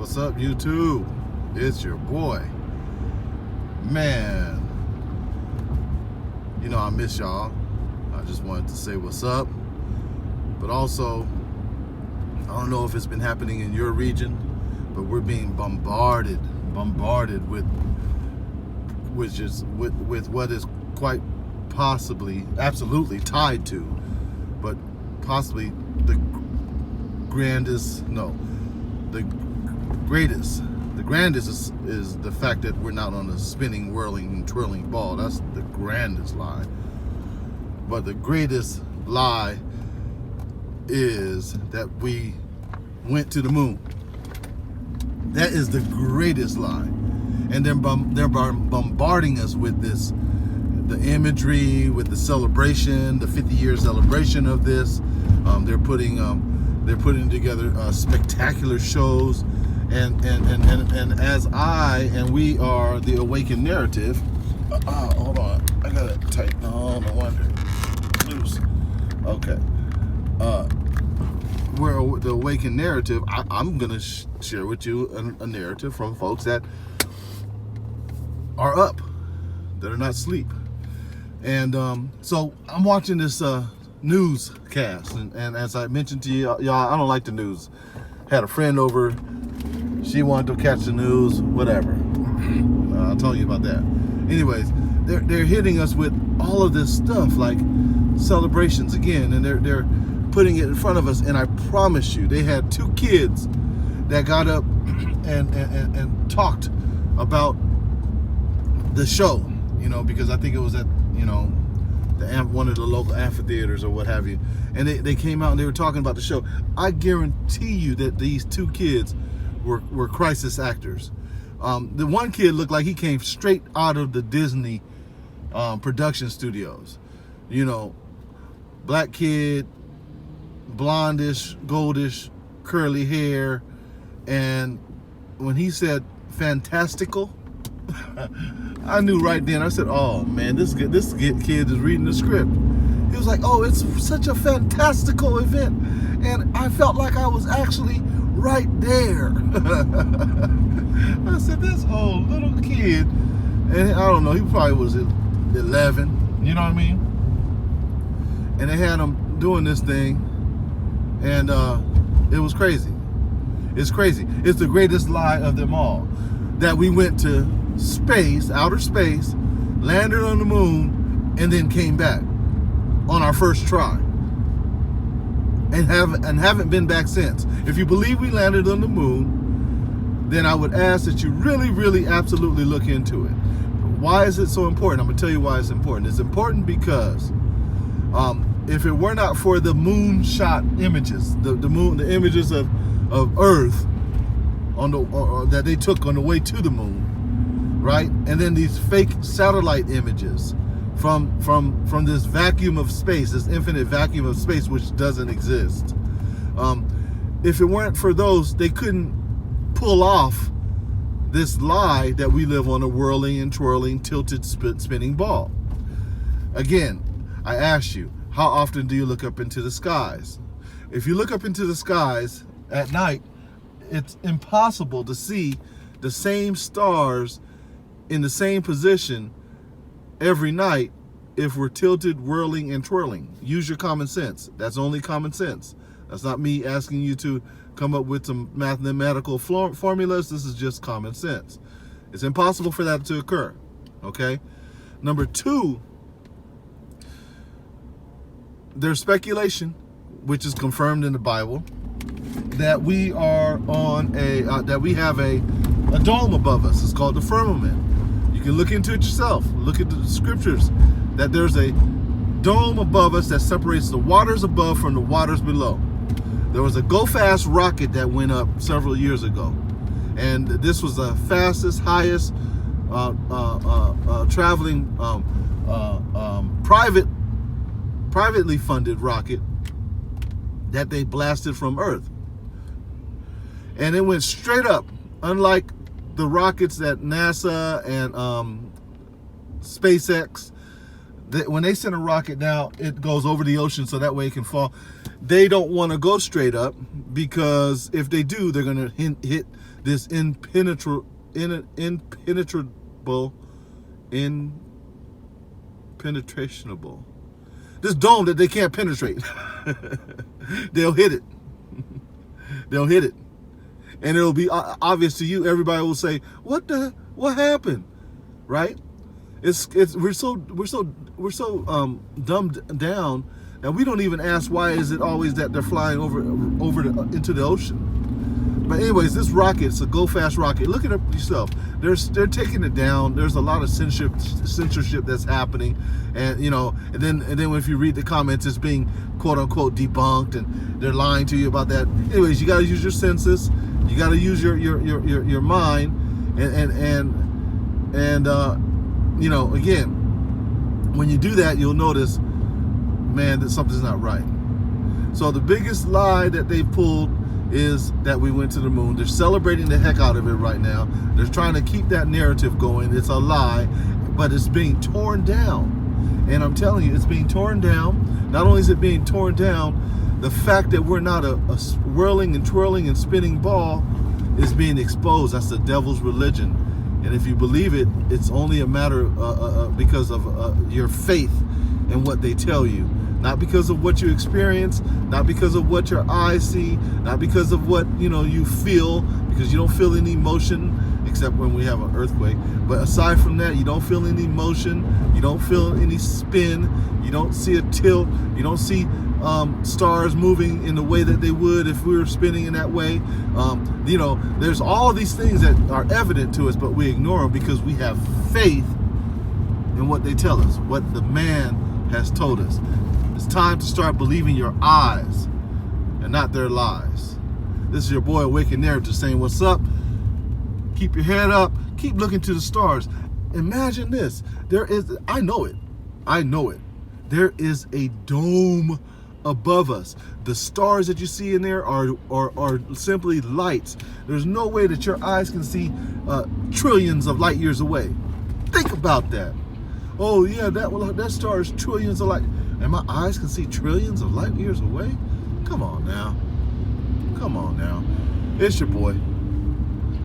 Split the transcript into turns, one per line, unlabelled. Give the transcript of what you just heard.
What's up, YouTube? It's your boy. Man, you know I miss y'all. I just wanted to say what's up. But also, I don't know if it's been happening in your region, but we're being bombarded with what is quite possibly, absolutely tied to, but possibly the grandest is the fact that we're not on a spinning, whirling, twirling ball. That's the grandest lie. But the greatest lie is that we went to the moon. That is the greatest lie. And they're bombarding us with this, the imagery, with the celebration, the 50-year celebration of this. They're putting together spectacular shows, and as we are the awakened narrative. Hold on, I gotta tighten on. No wonder. Loose. Okay. We're the awakened narrative. I'm gonna share with you a narrative from folks that are up, that are not asleep. And so I'm watching this newscast, and as I mentioned to y'all, I don't like the news. Had a friend over, she wanted to catch the news, whatever. I'll tell you about that. Anyways, they're hitting us with all of this stuff, like celebrations again, and they're putting it in front of us. And I promise you, they had two kids that got up and talked about the show, because I think it was at, one of the local amphitheaters or what have you. And they came out and they were talking about the show. I guarantee you that these two kids were crisis actors. The one kid looked like he came straight out of the Disney production studios. Black kid, blondish, goldish, curly hair. And when he said fantastical, I knew right then. I said, "Oh man, this kid is reading the script." He was like, "Oh, it's such a fantastical event," and I felt like I was actually right there. I said, "This whole little kid," and I don't know, he probably was 11. You know what I mean? And they had him doing this thing, and it was crazy. It's crazy. It's the greatest lie of them all, that we went to space, outer space, landed on the moon, and then came back on our first try, and haven't been back since. If you believe we landed on the moon, then I would ask that you really, really, absolutely look into it. Why is it so important? I'm gonna tell you why it's important. It's important because if it were not for the moonshot images, the images of Earth that they took on the way to the moon, right? And then these fake satellite images from this vacuum of space, this infinite vacuum of space, which doesn't exist. If it weren't for those, they couldn't pull off this lie that we live on a whirling and twirling, tilted, spinning ball. Again, I ask you, how often do you look up into the skies? If you look up into the skies at night, it's impossible to see the same stars in the same position every night if we're tilted, whirling, and twirling. Use your common sense. That's only common sense. That's not me asking you to come up with some mathematical formulas. This is just common sense. It's impossible for that to occur. Okay? Number two, there's speculation, which is confirmed in the Bible, that we are on that we have a dome above us. It's called the firmament. You can look into it yourself. Look at the scriptures, that there's a dome above us that separates the waters above from the waters below. There was a go-fast rocket that went up several years ago, and this was the fastest, highest traveling privately funded rocket that they blasted from Earth. And it went straight up, unlike the rockets that NASA and SpaceX, When they send a rocket down, it goes over the ocean so that way it can fall. They don't want to go straight up, because if they do, they're going to hit this impenetrable this dome that they can't penetrate. They'll hit it. They'll hit it, and it'll be obvious to you. Everybody will say, what happened, right? We're so dumbed down that we don't even ask, why is it always that they're flying into the ocean? But anyways, this rocket, it's a go fast rocket. Look at it yourself. They're taking it down. There's a lot of censorship that's happening, and and then if you read the comments, it's being quote unquote debunked, and they're lying to you about that. Anyways, you got to use your senses. You got to use your mind, and again, when you do that, you'll notice, man, that something's not right. So the biggest lie that they pulled is that we went to the moon. They're celebrating the heck out of it right now. They're trying to keep that narrative going. It's a lie, but it's being torn down. And I'm telling you, it's being torn down. Not only is it being torn down, the fact that we're not a whirling and twirling and spinning ball is being exposed. That's the devil's religion. And if you believe it, it's only a matter because of your faith in what they tell you. Not because of what you experience, not because of what your eyes see, not because of what you feel, because you don't feel any emotion except when we have an earthquake. But aside from that, you don't feel any motion, you don't feel any spin, you don't see a tilt, you don't see stars moving in the way that they would if we were spinning in that way. There's all these things that are evident to us, but we ignore them because we have faith in what they tell us, what the man has told us. It's time to start believing your eyes and not their lies. This is your boy Awakened Narrative saying, what's up? Keep your head up. Keep looking to the stars. Imagine this. I know it. There is a dome above us. The stars that you see in there are simply lights. There's no way that your eyes can see trillions of light years away. Think about that. Oh yeah, that star is trillions of light. And my eyes can see trillions of light years away? Come on now. It's your boy.